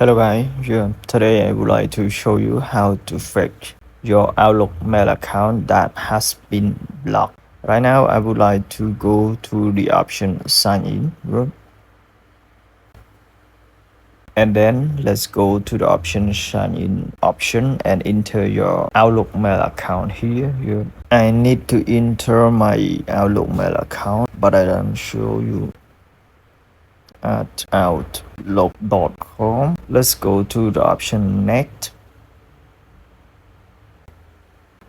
Hello guys, today I would like to show you how to fix your Outlook mail account that has been blocked. Right now I would like to go to the option sign in group. And then let's go to the option sign in option and enter your Outlook mail account here. I need to enter my Outlook mail account, but I don't show you at outlook.com. Let's go to the option next.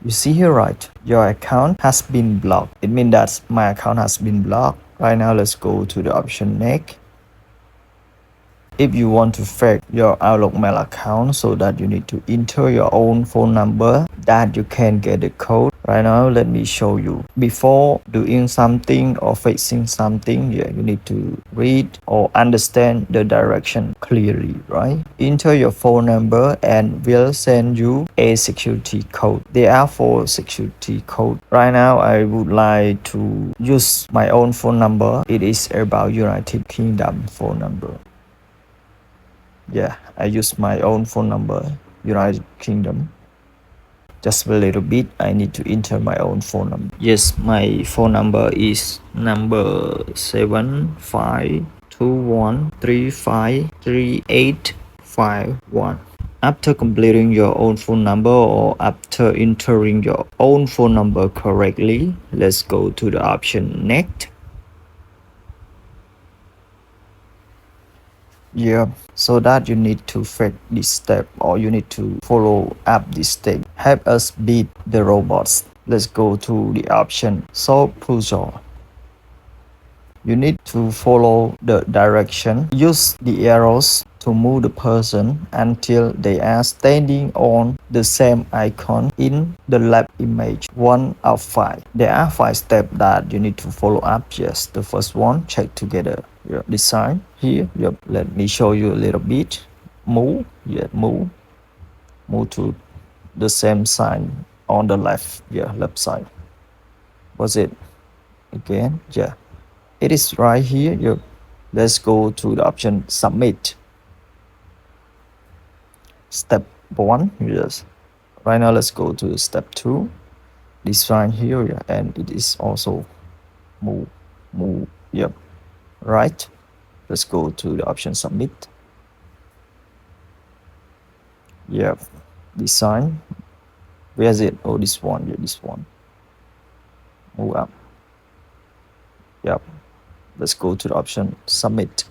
You see here, right? Your account has been blocked. It means that my account has been blocked. Right now, let's go to the option next. If you want to fix your Outlook mail account, so that you need to enter your own phone number that you can get the code. Right now, let me show you. Before doing something or fixing something, you need to read or understand the direction clearly, right? Enter your phone number and we'll send you a security code. There are 4 security codes. Right now, I would like to use my own phone number. It is about United Kingdom phone number. I use my own phone number, United Kingdom. Just a little bit, I need to enter my own phone number. Yes, my phone number is number 7521353851. After completing your own phone number or after entering your own phone number correctly, let's go to the option next. So that you need to fix this step or you need to follow up this step. Help us beat the robots. Let's go to the option solve puzzle. You need to follow the direction. Use the arrows to move the person until they are standing on the same icon in the left image. 1 of 5. There are 5 steps that you need to follow up. Yes, the first one, check together your design here. Let me show you a little bit. Move to the same sign on the left side. Was it again? It is right here. Let's go to the option submit. Step 1. Yes. Right now, let's go to step 2. Design here, and it is also move. Right. Let's go to the option submit. Design. Where is it? Oh, this one. This one. Move up. Let's go to the option submit.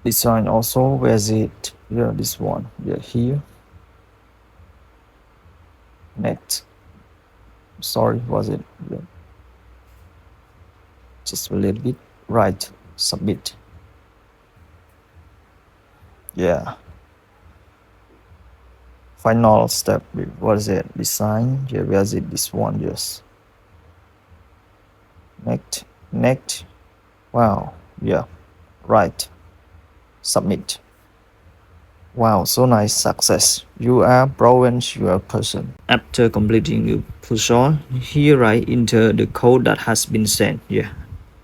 Design also. Where is it? This one. Here. Next. Sorry, was it? Just a little bit. Right. Submit. Final step. What is it? Design. Where is it? This one. Yes. Next. Wow. Right. Submit. Wow, so nice. Success. You are proven your person. After completing the puzzle, here I enter the code that has been sent.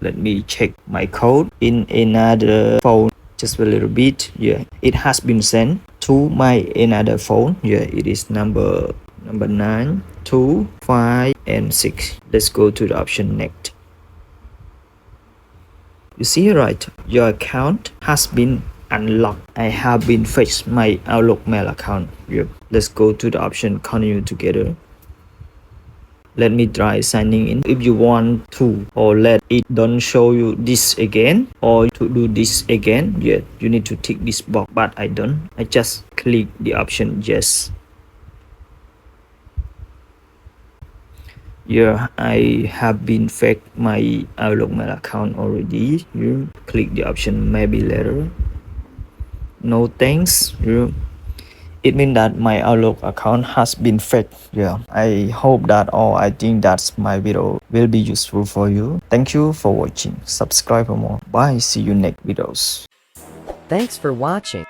Let me check my code in another phone. Just a little bit. It has been sent to my another phone. It is number 9, 2, 5, and 6. Let's go to the option next. You see here, right? Your account has been unlocked. I have been fixed my Outlook mail account. Let's go to the option continue together. Let me try signing in. If you want to or let it don't show you this again or to do this again, you need to tick this box, but I don't. I just click the option yes. I have been fixed my Outlook mail account already. You click the option maybe later. No thanks. It means that my Outlook account has been fixed. I hope that I think that my video will be useful for you. Thank you for watching. Subscribe for more. Bye. See you next videos. Thanks for watching.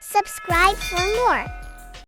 Subscribe for more.